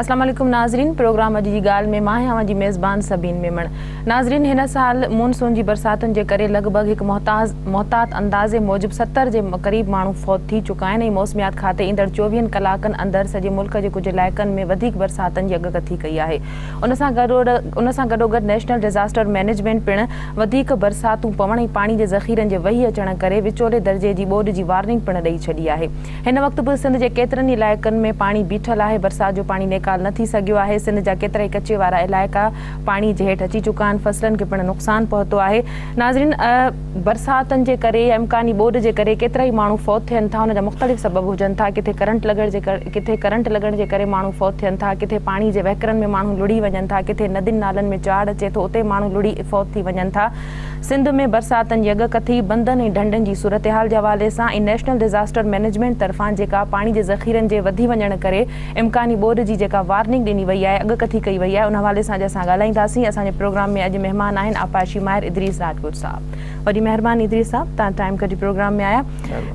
अस्सलाम वालेकुम नाज़रीन, प्रोग्राम अॼु जी ॻाल्हि में मां आहियां जी मेज़बान सबीन मेमण। नाज़रीन, हिन साल मानसून जी बरसातुनि जे करे लॻभॻि हिकु मोहतात अंदाज़े मूजिब 70 जे क़रीब माण्हू फौत थी चुका आहिनि। मौसमियात खाते ईंदड़ 24 कलाकनि अंदरि सॼे मुल्क जे कुझु इलाइक़नि में वधीक बरसातनि जी अॻकथी कई आहे। उन सां गॾोगॾु नेशनल डिज़ास्टर मैनेजमेंट पिणु वधीक बरसातूं पवण ऐं पाणी जे ज़ख़ीरनि जे वही अचण करे विचोले दर्जे जी ॿोॾि जी वार्निंग पिणु ॾेई छॾी आहे। हिन वक़्तु बि सिंध जे केतिरनि इलाइक़नि में पाणी बीठल आहे। बरसात जो पाणी नेकाल न थी सघियो आहे। सिंध जा केतिरा ई कचे वारा इलाइक़ा पाणी जे हेठि अची चुका आहिनि। फसलनि खे पिणु नुक़सानु पहुतो आहे। नाज़रीन, बरसातनि जे करे या इम्कानी ॿोॾि जे करे केतिरा ई माण्हू फौत थियनि था। हुनजा मुख़्तलिफ़ सबब हुजनि था। किथे करंट लॻण जे करे माण्हू फौत थियनि था, किथे पाणी जे वहकरनि में माण्हू लुड़ी वञनि था, किथे नदियुनि नालनि में चाड़ अचे थो, उते माण्हू लुड़ी फौत थी वञनि था। सिंध में बरसातनि जी अॻकथी, बंदनि ऐं ढंढनि जी सूरत हाल जे हवाले सां ऐं नेशनल डिज़ास्टर मैनेजमेंट तरफ़ां जेका पाणी जे ज़ख़ीरनि जे वधी वञण करे इम्कानी ॿोॾि जी जेका वार्निंग ॾिनी वई आहे, अॻकथी कई वई आहे, उन हवाले सां असां ॻाल्हाईंदासीं। असांजे प्रोग्राम में अॼु महिमान आहिनि आपाशी माहिर इदरीस राजपूत साहब। वॾी महिरबानी इदरीस साहब, तव्हां टाइम कढी प्रोग्राम में आया।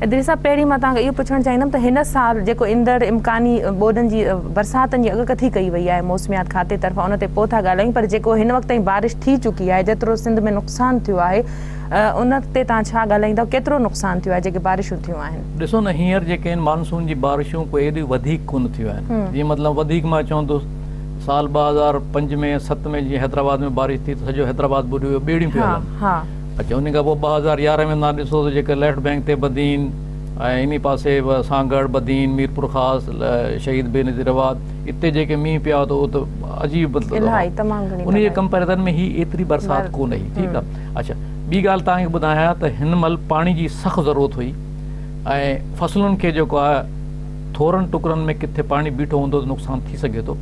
इदरीस साहब, पहिरीं मां तव्हांखे इहो पुछणु चाहींदमि त हिन साल जेको ईंदड़ इम्कानी ॿोॾनि जी बरसातनि जी अॻकथी कई वई आहे मौसमियात खाते तरफ़ां, उन ते पोइ था ॻाल्हायूं, पर जेको हिन वक़्त ताईं बारिश थी चुकी आहे, जेतिरो सिंध में नुक़सानु थियो आहे उन ते तव्हां छा ॻाल्हाईंदव? केतिरो नुक़सानु थियो आहे जेके बारिशूं थियूं आहिनि? ॾिसो न, हींअर जेके आहिनि मानसून जी बारिशूं कोई एॾियूं वधीक कोन थियूं आहिनि। जीअं मतिलबु वधीक मां चवंदुसि साल 2005 में 7 में जीअं हैदराबाद में बारिश थी त सॼो हैदराबाद ॿुॾी वियो, ॿेड़ियूं पियूं हलनि। अच्छा, उन खां पोइ 2011 में तव्हां ॾिसो त जेके लेफ्ट बैंक ते बदीन ऐं इन पासे सांगड़, बदीन, मीरपुर ख़ासि, शहीद बेनज़ीराबाद, इते जेके मींहुं पिया त उहो त अजीब उन जे कंपेरिज़न में ही एतिरी बरसाति कोन हुई। ठीकु आहे। अच्छा, ॿी ॻाल्हि तव्हांखे ॿुधायां त हिन महिल पाणी जी सख़्तु ज़रूरत हुई ऐं फसलुनि खे जेको आहे थोरनि टुकड़नि में किथे पाणी बीठो हूंदो त नुक़सानु थी सघे थो,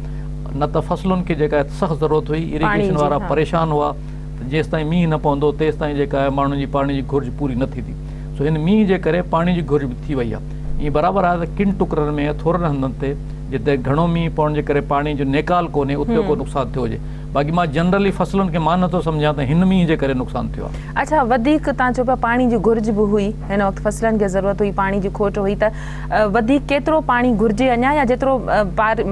न त फसलुनि खे जेका सख़्तु ज़रूरत हुई। इरिगेशन वारा परेशान हुआ त जेसि ताईं मींहुं न पवंदो तेसि ताईं जेका आहे माण्हुनि जी पाणी जी घुर्ज पूरी न थींदी। सो हिन मींहं जे करे पाणी जी घुर्ज थी वई आहे। ईअं बराबरि आहे त किन टुकड़नि में थोरनि हंधनि ते जिते घणो मींहुं पवण जे करे पाणी जो नेकाल कोन्हे उते को नुक़सानु थियो हुजे। बाक़ी मां जनरली फसलुनि खे मां नथो सम्झां त हिन मींहं जे करे नुक़सानु थियो आहे। अच्छा, वधीक तव्हां चओ पिया पाणी जी घुर्ज बि हुई, हिन वक़्तु फसलनि खे ज़रूरत हुई, पाणी जी खोट हुई, त वधीक केतिरो पाणी घुर्जे अञा, या जेतिरो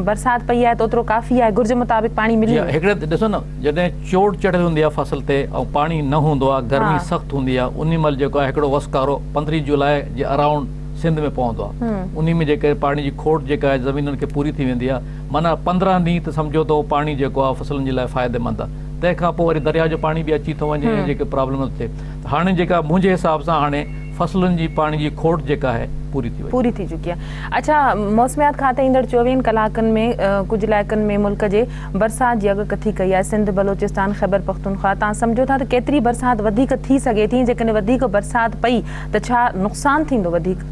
बरसाति पई आहे त ओतिरो काफ़ी आहे, घुर्ज मुताबिक़ पाणी मिली? हिकिड़े ॾिसो न, जॾहिं चोट चढ़ियल हूंदी आहे फसल ते ऐं पाणी न हूंदो आहे, गर्मी सख़्तु हूंदी आहे, उन महिल जेको आहे हिकिड़ो वसकारो 15 जुलाई जे अराउंड सिंध में पवंदो आहे। उन में जेके पाणी जी खोट जेका आहे ज़मीनुनि खे पूरी थी वेंदी आहे। माना 15 ॾींहं त सम्झो त उहो पाणी जेको आहे फसलनि जे लाइ फ़ाइदेमंद आहे। तंहिंखां पोइ वरी दरिया जो पाणी बि अची थो वञे, जेके प्रॉब्लम न थिए। हाणे जेका मुंहिंजे हिसाब सां हाणे फसलुनि जी पाणी जी खोट जेका आहे पूरी थी चुकी आहे। अच्छा, मौसमियात खाते ईंदड़ 24 कलाकनि में कुझु इलाइक़नि में मुल्क जे बरसाति जी अॻकथी कई आहे। सिंध, बलोचिस्तान, ख़ैबर पख्तूनख्वा। तव्हां सम्झो था त केतिरी बरसाति वधीक थी सघे थी? जेकॾहिं वधीक बरसाति पई त छा नुक़सानु थींदो वधीक?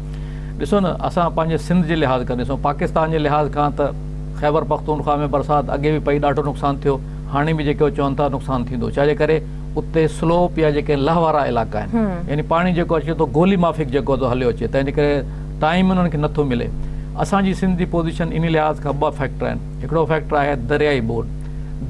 ॾिसो न, असां पंहिंजे सिंध जे लिहाज़ खां ॾिसूं, पाकिस्तान जे लिहाज़ खां त ख़ैबर पख्तूनख्वा में बरसाति अॻे बि पई, ॾाढो नुक़सानु थियो। हाणे बि जेको चवनि था नुक़सानु थींदो, छाजे करे उते स्लोप या जेके लह वारा इलाइक़ा आहिनि, यानी पाणी जेको अचे थो गोली माफ़िक जेको थो हलियो अचे, तंहिंजे करे टाइम उन्हनि खे नथो मिले। असांजी सिंध जी पोज़ीशन इन लिहाज़ खां 2 फैक्टर आहिनि। हिकिड़ो फैक्टर आहे दरियाई बोर्ड।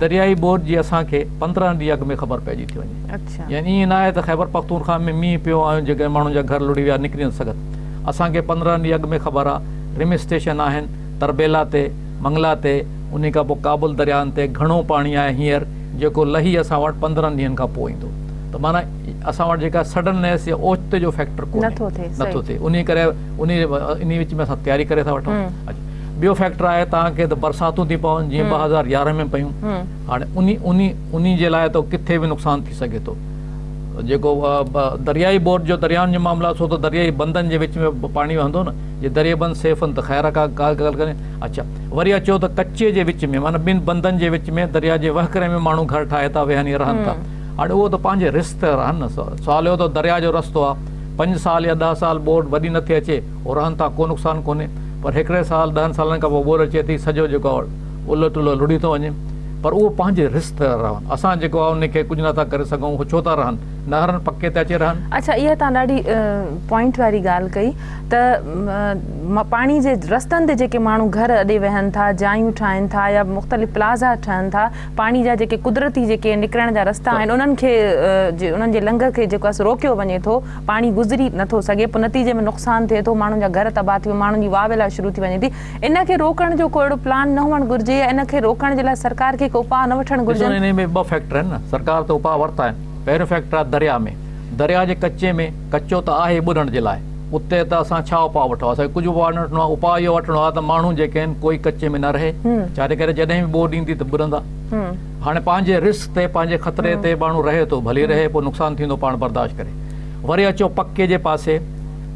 दरियाई बोर्ड जी असांखे 15 ॾींहं अॻु में ख़बर पइजी थी वञे। यानी ईअं न आहे त ख़ैबर पख्तूनख्वा में मींहुं पियो ऐं जेके माण्हुनि जा घर लुड़ी विया, निकिरी न सघनि। असांखे 15 ॾींहं अॻु में ख़बर आहे। रिम स्टेशन आहिनि तरबेला ते, मंगला ते, उन खां पोइ काबुल दरियानि ते घणो पाणी आहे हींअर, जेको लही असां वटि 15 ॾींहंनि खां पोइ ईंदो। त माना असां वटि जेका सडननेस या ओचिते जो फैक्टर कोन्हे, नथो थिए। उन करे इन विच में असां तयारी करे था वठूं। ॿियो फैक्टर आहे तव्हांखे त बरसातूं थी पवनि, जीअं 2011 में पयूं। हाणे उन जे लाइ त किथे बि नुक़सानु थी सघे थो। जेको दरियाई बोर्ड जो दरियाउनि जो मामला छो त दरियाई बंदनि जे विच में पाणी वहंदो न, जे दरिया बंद सेफ आहिनि त ख़ैर का ॻाल्हि कोन्हे। अच्छा, वरी अचो त कचे जे विच में, माना ॿिनि बंदनि जे विच में दरिया जे वहकरे में माण्हू घर ठाहे था वेहनि या रहनि था। हाणे उहो त पंहिंजे रिस्क ते रहनि न। सुवाल इहो त दरिया जो रस्तो आहे, 5 साल या 10 साल बोर्ड वॾी नथी अचे, उहो रहनि था, को नुक़सानु कोन्हे। पर हिकिड़े साल 10 सालनि खां पोइ बोर्ड अचे थी, सॼो जेको आहे उलट उलट लुड़ी थो वञे। पर उहो पंहिंजे रिस्क ते रहनि। असां जेको आहे उनखे कुझु नथा करे सघूं, उहो छो था रहनि? नहरनि पके ते अची रहनि। अच्छा, इहा तव्हां ॾाढी पॉइंट वारी ॻाल्हि कई त पाणी जे रस्तनि ते जेके माण्हू घर अॾे वहनि था, जायूं ठाहिनि था या मुख़्तलिफ़ प्लाज़ा ठहनि था, पाणी जा जेके कुदरती जेके निकिरण जा रस्ता आहिनि उन्हनि खे उन्हनि जे लंघर खे जेको आहे रोकियो वञे थो, पाणी गुज़री नथो सघे, पोइ नतीजे में नुक़सानु थिए थो, माण्हुनि जा घर तबाह थी, माण्हुनि जी वावेला शुरू थी वञे थी। इन खे रोकण जो को अहिड़ो प्लान न हुअणु घुरिजे या इन खे रोकण जे लाइ सरकार खे को उपाउ न वठणु घुरिजे? इन में ॿ फैक्टर आहिनि न, सरकार त उपाउ वरिता आहिनि। पहिरियों फैक्टर आहे दरिया में, दरिया जे कच्चे में, कचो त आहे ॿुधण जे लाइ, उते त असां छा उपाउ वठो आहे? असांखे कुझु उपाउ न वठिणो आहे। उपाउ इहो वठिणो आहे त माण्हू जेके आहिनि कोई कच्चे में न रहे, छाजे करे जॾहिं बि ॿोॾि ईंदी त ॿुधंदा। हाणे पंहिंजे रिस्क ते, पंहिंजे ख़तरे ते माण्हू रहे थो, भली रहे, पोइ नुक़सानु थींदो पाण बर्दाश्त करे। वरी अचो पके जे पासे,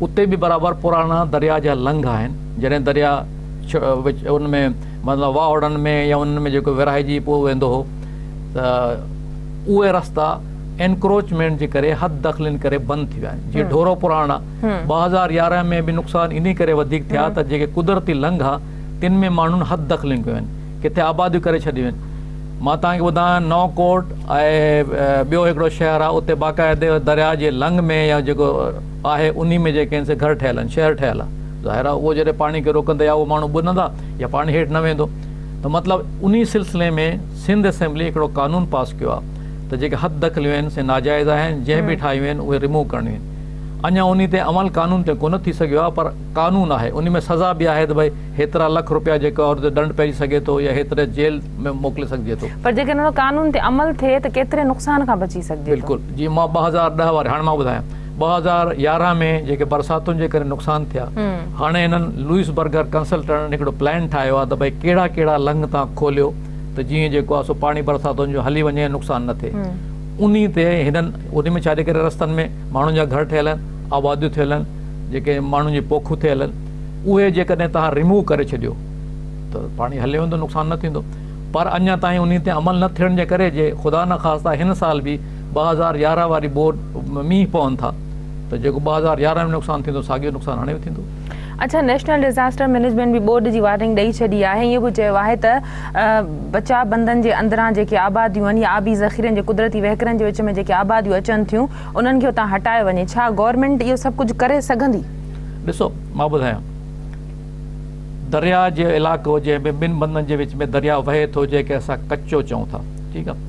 उते बि बराबरि पुराणा दरिया जा लंघ आहिनि। जॾहिं दरिया उनमें मतिलबु वावड़नि में या उन्हनि में जेको विरहाइजी पोइ वेंदो हो, त उहे रस्ता एनक्रोचमेंट जे करे, हद दख़लनि करे बंदि थी विया आहिनि। जीअं ढोरो पुराणा 2011 में बि नुक़सान इन करे वधीक थिया त जेके कुदरती लंघ आहे तिन में माण्हुनि हद दख़लियूं कयूं आहिनि, किथे आबादियूं करे छॾियूं आहिनि। मां तव्हांखे ॿुधायां, नौकोट ऐं ॿियो हिकिड़ो शहर आहे, उते बाक़ाइदे दरिया जे लंघ में या जेको आहे उन में जेके आहिनि से घर ठहियल आहिनि, शहर ठहियल आहे। ज़ाहिर आहे उहो जॾहिं पाणी खे रोकंदे या उहो माण्हू ॿुधंदा या पाणी हेठि न वेंदो। त मतिलबु उन सिलसिले में सिंध असेंबली हिकिड़ो कानून पास कयो आहे त जेके हद दख़लियूं आहिनि से नाजाइज़ आहिनि, जंहिं बि ठाहियूं आहिनि उहे रिमूव करणियूं आहिनि। अञा उन ते अमल कानून ते कोन थी सघियो आहे, पर कानून आहे, उन में सज़ा बि आहे त भई हेतिरा लख रुपया जेको आहे दंड पइजी सघे थो या हेतिरे जेल में मोकिले सघिजे थो। पर जेकॾहिं हुन कानून ते अमल थिए त केतिरे नुक़सान खां बची सघिजे? बिल्कुलु। जीअं मां 2010 वारे, हाणे मां ॿुधायां 2011 में जेके बरसातुनि जे करे नुक़सान थिया, हाणे हिननि लुइस बर्गर कंसल्टेंट हिकिड़ो प्लान ठाहियो आहे त भई कहिड़ा कहिड़ा लंघ तव्हां खोलियो त जीअं जेको आहे सो पाणी बरसातुनि जो हली वञे, नुक़सान न थिए। उन ते हिननि उन में छाजे करे रस्तनि में माण्हुनि जा घर ठहियल आहिनि, आबादियूं थियल आहिनि, जेके माण्हुनि जी पोखूं थियल आहिनि, उहे जेकॾहिं तव्हां रिमूव करे छॾियो त पाणी हले वेंदो, नुक़सानु न थींदो। पर अञा ताईं उन ते अमल न थियण जे करे जे ख़ुदा न ख़ास्ता हिन साल बि 2011 वारी बोर्ड मींहुं पवनि था त जेको 2011 में नुक़सानु थींदो, साॻियो नुक़सानु हाणे बि थींदो। अच्छा, नेशनल डिज़ास्टर मैनेजमेंट बि बोर्ड जी वार्निंग ॾेई छॾी आहे। ईअं बि चयो आहे त बचाव बंदनि जे अंदरां जेके आबादियूं आहिनि या आबी ज़ख़ीरनि जे कुदरती वहिकरनि जे विच में जेके आबादियूं अचनि थियूं उन्हनि खे उतां हटायो वञे। छा गवर्नमेंट इहो सभु कुझु करे सघंदी? ॾिसो, मां ॿुधायां, दरिया जो इलाइक़ो जंहिंमें ॿिनि बंदनि जे विच में दरिया वहे थो, जेके असां कचो चऊं था, ठीकु आहे,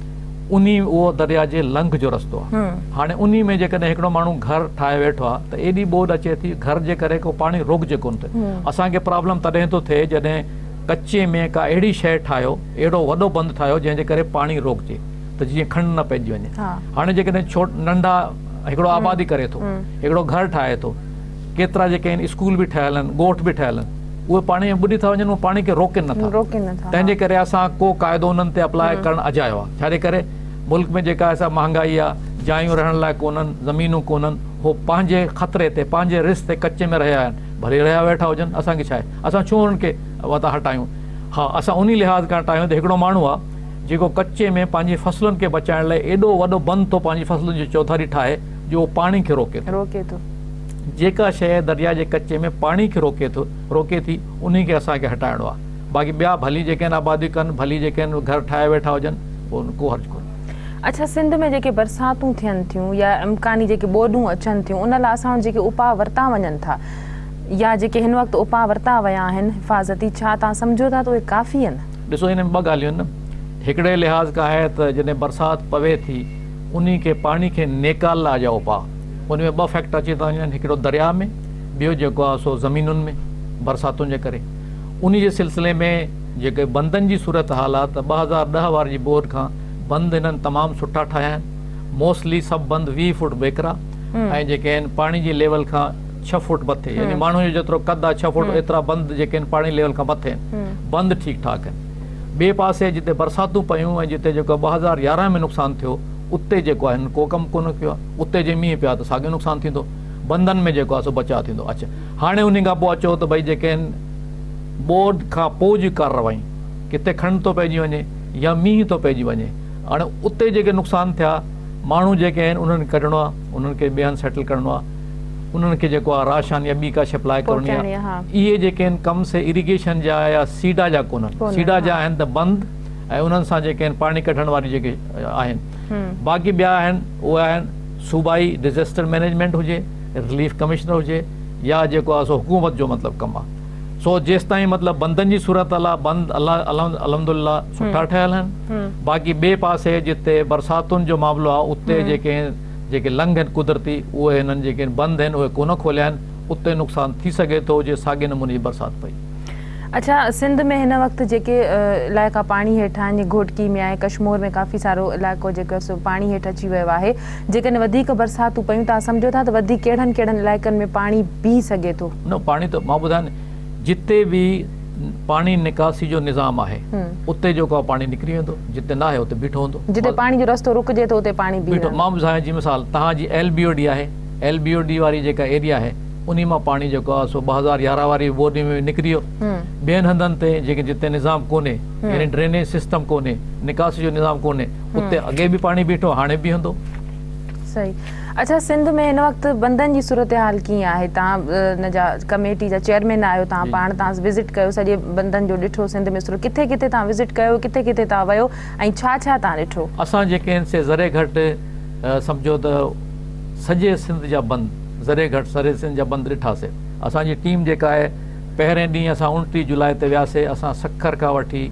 उहो दरिया जे लंघ जो रस्तो आहे। हाणे उन में जेकॾहिं हिकिड़ो माण्हू घर ठाहे वेठो आहे त एॾी ॿोॾि अचे थी, घर जे करे को पाणी रोकिजे कोन थो। असांखे प्रॉब्लम तॾहिं थो थिए जॾहिं कचे में का अहिड़ी शइ ठाहियो, अहिड़ो वॾो बंदि ठाहियो जंहिंजे करे पाणी रोकिजे, त जीअं खंड न पइजी वञे। हाणे जेकॾहिं नंढा हिकिड़ो आबादी करे थो, हिकिड़ो घर ठाहे थो, केतिरा जेके आहिनि स्कूल बि ठहियल आहिनि, ॻोठ बि ठहियल आहिनि, उहे पाणी में ॿुॾी था वञनि, उहे पाणी खे रोकनि नथा। तंहिंजे करे असां को क़ाइदो उन्हनि ते अप्लाई करणु अजायो आहे। छाजे करे मुल्क में जेका असां महांगाई आहे, जायूं रहण लाइ कोन्हनि, ज़मीनूं कोन्हनि, उहो पंहिंजे ख़तरे ते, पंहिंजे रिस्क ते कचे में रहिया आहिनि, भले रहिया वेठा हुजनि, असांखे छा आहे, असां छो उन्हनि खे वता हटायूं? हा, असां उन लिहाज़ खां हटायूं त हिकिड़ो माण्हू आहे जेको कचे में पंहिंजी फसलुनि खे बचाइण लाइ एॾो वॾो बंदि थो पंहिंजी फसलुनि जी चौधारी ठाहे जो पाणी खे रोके थो। जेका शइ दरिया जे कचे में पाणी खे रोके थी, उन खे असांखे हटाइणो आहे। बाक़ी ॿिया भली जेके आहिनि आबादी कनि, भली जेके आहिनि घर ठाहे वेठा हुजनि, पोइ को हर्ज कोन्हे। अच्छा, सिंध में जेके बरसातूं थियनि थियूं या इम्कानी जेके ॿोॾूं अचनि थियूं, उन लाइ असां जेके उपाउ वरिता वञनि था या जेके हिन वक़्तु उपाउ वरिता विया आहिनि हिफ़ाज़ती, छा तव्हां सम्झो था त उहे काफ़ी आहिनि? ॾिसो, हिन में ॿ ॻाल्हियूं आहिनि न। हिकिड़े लिहाज़ खां आहे त जॾहिं बरसाति पवे थी, उन खे पाणी खे नेकाल लाइ जा उपाउ, उन में ॿ फैक्टर अची था वञनि, हिकिड़ो दरिया में, ॿियो जेको आहे सो ज़मीनुनि में बरसातुनि जे करे। उन जे सिलसिले में जेके बंदनि जी सूरत हाल आहे त 2010 वारी जी बोर्ड खां बंद हिननि तमामु सुठा ठाहिया आहिनि। मोस्टली सभु बंद 20 फुट बेकरा ऐं जेके आहिनि पाणी जी लेवल खां 6 फुट मथे, यानी माण्हू जो जेतिरो कद आहे 6 फुट, एतिरा बंद जेके आहिनि पाणी लेवल खां मथे आहिनि, बंद ठीकु ठाक आहिनि। ॿिए पासे जिते बरसातूं पयूं ऐं जिते जेको 2011 में नुक़सानु थियो, उते जेको आहे को कमु कोन कयो आहे। उते जे मींहुं पिया त साॻियो नुक़सानु थींदो, बंदनि में जेको आहे सो बचाव थींदो। अच्छा, हाणे उन खां पोइ अचो त भई जेके आहिनि बोर्ड खां पोइ जी कार्रवाई, किथे खंड थो पइजी वञे या मींहुं थो पइजी वञे, हाणे उते जेके नुक़सान थिया, माण्हू जेके आहिनि उन्हनि खे कढणो आहे, उन्हनि खे ॿिए हंधि सेटल करिणो आहे, उन्हनि खे जेको आहे राशन या ॿी का सप्लाई करणी आहे। इहे जेके आहिनि कम से इरिगेशन जा या सीडा जा कोन्हनि, सीडा जा आहिनि त बंदि ऐं उन्हनि सां जेके आहिनि पाणी कढण वारी जेके आहिनि। बाक़ी ॿिया आहिनि उहे आहिनि सूबाई डिज़ास्टर मैनेजमेंट हुजे, रिलीफ कमिश्नर हुजे, या जेको आहे सो हुकूमत जो मतिलबु कमु आहे। सो जेसि ताईं मतिलबु बंदनि जी सूरत अला बंद अलहमदुलिल्लाह सुठा ठहियल आहिनि। बाक़ी ॿिए पासे जिते बरसातुनि जो मामिलो आहे उते जेके लंघ आहिनि कुदरती उहे हिननि जेके बंदि आहिनि उहे कोन खोलिया आहिनि, उते नुक़सानु थी सघे थो जे साॻे नमूने जी बरसाति पई। अच्छा, सिंध में हिन वक़्तु जेके इलाइक़ा पाणी हेठि आहिनि, घोटकी में आहे, कश्मीर में काफ़ी सारो इलाइक़ो जेको आहे सो पाणी हेठि अची वियो आहे। जेकॾहिं वधीक बरसातूं पयूं तव्हां सम्झो था त वधीक कहिड़नि इलाइक़नि में पाणी बीह सघे थो? न, पाणी त मां ॿुधायां जिते बि पाणी निकासी जो निज़ाम आहे उते जेको आहे पाणी निकिरी वेंदो, जिते न आहे उते बीठो हूंदो। जिते पाणी जो रस्तो रुकिजे थो उते पाणी बीठो। मां ॿुधायां जी मिसाल, तव्हांजी LBOD आहे, LBOD वारी जेका एरिया आहे उन मां पाणी जेको आहे सो 2011 वारी बोरी में निकिरी वियो। ॿियनि हंधनि ते जेके जिते निज़ाम कोन्हे, यानी ड्रेनेज सिस्टम कोन्हे, निकासी जो निज़ाम कोन्हे, उते अॻे बि पाणी बीठो, हाणे बि हूंदो। सही। अच्छा, सिंध में हिन वक़्तु बंदनि जी सूरत हाल कीअं आहे? तव्हां हिन जा कमेटी जा चेयरमैन आहियो, तव्हां पाण तव्हां विज़िट कयो, सॼे बंदनि जो ॾिठो सिंध में सूरत, किथे किथे तव्हां विज़िट कयो, किथे किथे तव्हां वियो ऐं छा छा तव्हां ॾिठो? असां जेके आहिनि से ज़रे घटि सम्झो त सॼे सिंध जा बंदि, ज़रे घटि सॼे सिंध जा बंदि ॾिठासीं। असांजी टीम जेका आहे पहिरें ॾींहुं असां 29 जुलाई ते वियासीं। असां सखर खां वठी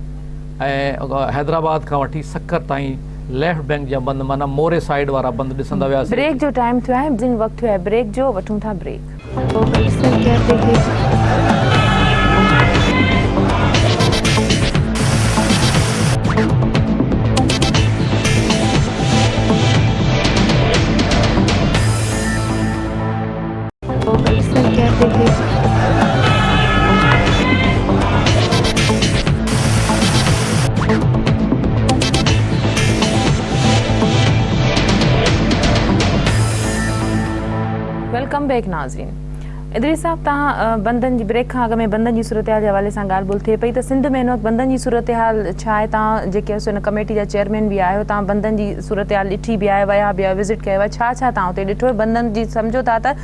ऐं हैदराबाद खां वठी सखर ताईं लेफ्ट बैंक जा बंदि, माना मोरे साइड वारा बंदि ॾिसंदा वियासीं। ब्रेक जो टाइम थियो आहे, जिन वक़्तु थियो आहे ब्रेक जो, वठूं था ब्रेक। वेलकम बैक नाज़रीन। इदरीस साहब, तव्हां बंदनि जी ब्रेक खां अॻु में बंदनि जी सूरत हाल जे हवाले सां ॻाल्हि ॿोल थिए पई त सिंध में हिन वक़्तु बंदनि जी सूरत हाल छा आहे? तव्हां जेके आहे हिन कमेटी जा चेयरमैन बि आहियो, तव्हां बंदनि जी सूरत हाल ॾिठी बि आहे, विया बि आहे, विज़िट कयो आहे, छा छा तव्हां हुते ॾिठो? बंदनि जी सम्झो था त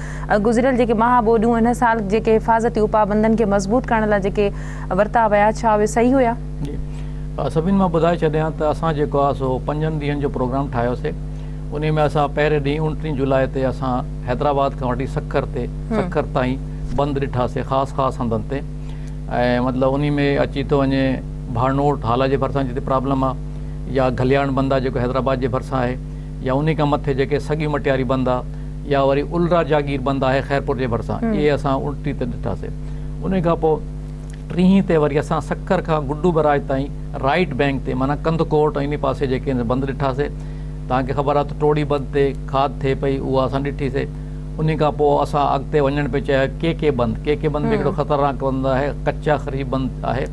गुज़िरियल जेके महाबोडियूं हिन साल जेके हिफ़ाज़ती उपाउ बंदनि खे मज़बूत करण लाइ जेके वरिता विया, छा उहे सही हुया? सभिनि मां ॿुधाए छॾियां त असां जेको आहे सो 5 ॾींहंनि जो प्रोग्राम ठाहियोसीं। उन में असां पहिरें ॾींहुं 29 जुलाई ते असां हैदराबाद खां वठी सखर ताईं बंदि ॾिठासीं, ख़ासि हंधनि ते। ऐं मतिलबु उन में अची थो वञे भाड़नोट हाल जे भरिसां जिते प्रॉब्लम आहे, या घलियाण बंदि आहे जेको हैदराबाद जे भरिसां आहे, या उन खां मथे जेके सॻी मटियारी बंदि आहे, या वरी उलरा जागीर बंदि आहे ख़ैरपुर जे भरिसां। इहे असां 29 ते ॾिठासीं। उन खां पोइ 30 ते वरी असां सखर खां गुड्डू बराज ताईं राइट बैंक ते, माना कंदकोट इन पासे जेके बंदि ॾिठासीं। तव्हांखे ख़बर आहे त टोड़ी बंदि ते खाद थिए पई, उहा असां ॾिठीसीं। उन खां पोइ असां अॻिते वञण पियो चाहियो के बंदि बि हिकिड़ो ख़तरनाक बंदि आहे, कच्चा खरीब बंदि आहे।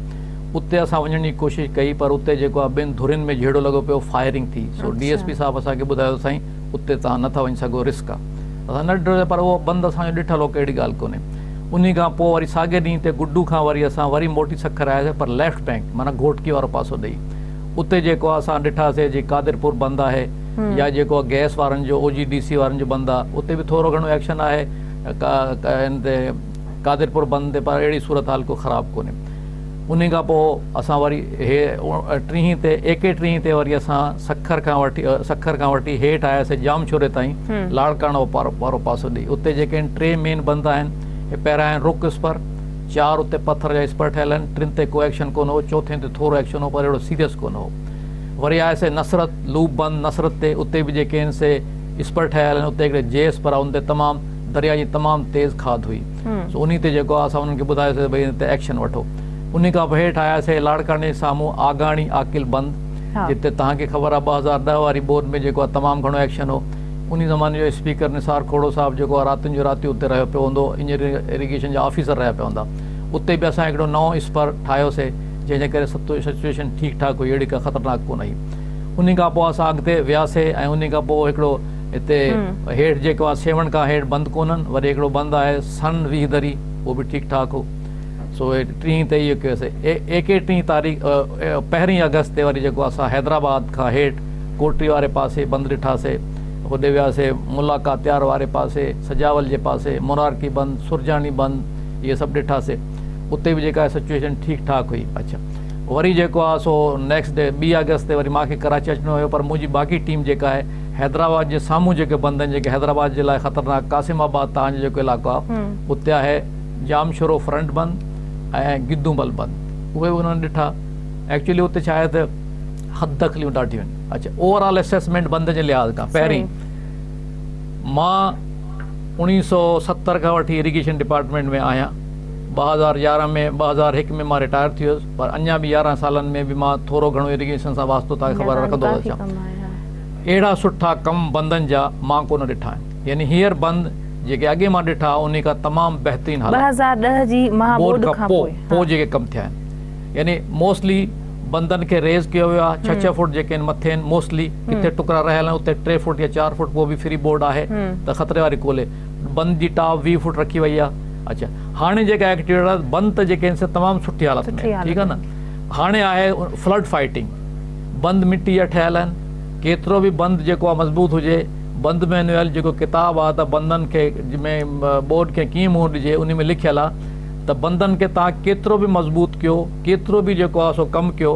उते असां वञण जी कोशिशि कई, पर उते जेको आहे ॿिनि धुरियुनि में झेड़ो लॻो पियो, फायरिंग थी। सो DSP साहिबु असांखे ॿुधायो साईं उते तव्हां नथा वञी सघो, रिस्क आहे। असां न ॾिठो, पर उहो बंदि असांजो ॾिठल हो, कहिड़ी ॻाल्हि कोन्हे। उन खां पोइ वरी साॻे ॾींहं ते गुड्डू खां वरी असां वरी मोटी सखर आयासीं, पर लेफ्ट बैंक माना घोटकी वारो पासो ॾेई। उते जेको आहे असां ॾिठासीं जे कादिरपुर बंदि आहे, या जेको आहे गैस वारनि जो OGDC वारनि जो बंदि आहे, उते बि थोरो घणो एक्शन आहे हिन ते कादिरपुर बंदि ते, पर अहिड़ी सूरत हाल को ख़राबु कोन्हे। उन खां पोइ असां वरी 30 ते 31 ते वरी असां सखर खां वठी हेठि आयासीं जामछोरे ताईं, लाड़काणो वारो पासो ॾेई। उते जेके आहिनि 3 मेन बंदि आहिनि। पहिरियां आहिनि रुक स्पर, 4 उते पत्थर जा स्पर ठहियल आहिनि, 3 ते को एक्शन कोन हो, 4 ते थोरो एक्शन हो, पर अहिड़ो सीरियस कोन हो। वरी आयासीं नसरत लूप बंदि, नसरत ते उते बि जेके आहिनि से स्पर ठहियल आहिनि। उते हिकिड़े JS पर आहे, उन ते तमामु दरिया जी तमामु तेज़ खाद हुई। सो उन ते जेको आहे असां उन्हनि खे ॿुधायोसीं भई हिन ते एक्शन वठो। उन खां पोइ हेठि आयासीं लाड़काणे साम्हूं आगाणी आकिल बंदि, जिते तव्हांखे ख़बर आहे 2010 वारी बोर्ड में जेको आहे तमामु घणो एक्शन हो। उन ज़माने जो स्पीकर निसार खोड़ो साहिबु जेको आहे रातियुनि जो राति उते रहियो पियो हूंदो, इरिगेशन जा ऑफिसर रहिया पिया हूंदा। उते बि असां हिकिड़ो नओं स्पर ठाहियोसीं, जंहिंजे करे सिचुएशन ठीकु ठाक हुई, अहिड़ी का ख़तरनाक कोन हुई। उन खां पोइ असां अॻिते वियासीं ऐं उन खां पोइ हिकिड़ो हिते हेठि जेको आहे सेवण खां हेठि बंदि कोन्हनि, वरी हिकिड़ो बंदि आहे सन वीहदरी, उहो बि ठीकु ठाक हो। सो 30 ते इहो कयोसीं। 31 तारीख़ 1 अगस्त ते वरी जेको असां हैदराबाद खां हेठि कोटरी वारे पासे बंदि ॾिठासीं। होॾे वियासीं मुलाकात्यार वारे पासे, सजावल जे पासे, मुरारकी बंदि, सुरजानी बंदि, इहे सभु ॾिठासीं। उते बि जेका सिचुएशन ठीकु ठाक हुई। अच्छा, वरी जेको आहे सो नेक्स्ट डे 2 अगस्त ते वरी मूंखे कराची अचिणो हुयो, पर मुंहिंजी बाक़ी टीम जेका आहे हैदराबाद जे साम्हूं जेके बंद आहिनि, जेके हैदराबाद जे लाइ ख़तरनाक, कासिमाबाद तव्हांजो जेको इलाइक़ो आहे उते आहे जामशोरो फ्रंट बंद ऐं गिद्दूमल बंद, उहे उन्हनि ॾिठा। एक्चुअली उते छा आहे त हद तकलीफ़ूं ॾाढियूं आहिनि। अच्छा, ओवरऑल असेसमेंट बंद जे लिहाज़ खां पहिरीं मां 1970 खां वठी इरिगेशन डिपार्टमेंट में आहियां। 2011 में 2001 में मां रिटायर थी वियुसि, पर अञा बि 11 सालनि में बि मां थोरो घणो इरिगेशन सां वास्तो तव्हांखे ख़बर रखंदो अचां। अहिड़ा सुठा कम बंदनि जा मां कोन ॾिठा आहिनि। यानी हींअर बंद जेके अॻे मां ॾिठा उन खां तमामु बहितरीन हालत 2010 जी महाबोर्ड खां पोइ जेके कम थिया आहिनि। यानी मोस्टली बंदनि खे रेज़ कयो वियो आहे, 6-6 फुट जेके आहिनि मथे आहिनि मोस्टली, किथे टुकड़ा रहियल आहिनि उते 3 फुट या 4 फुट पोइ बि फ्री बोर्ड आहे त ख़तरे वारी कोले। बंद जी टॉप 20 फुट रखी वई आहे। अच्छा, हाणे जेका एक्टिविटी आहे बंद त जेके आहिनि से तमामु सुठी हालत में, ठीकु आहे न। हाणे आहे फ्लड फाइटिंग, बंद मिट्टी जा ठहियल आहिनि, केतिरो बि बंद जेको आहे मज़बूत हुजे, बंद मैनुअल जेको किताबु आहे त बंदनि खे जंहिंमें बोर्ड खे कीअं मुंहुं ॾिजे उन में लिखियलु आहे त बंदनि खे तव्हां केतिरो बि मज़बूत कयो, केतिरो बि जेको आहे सो कमु कयो,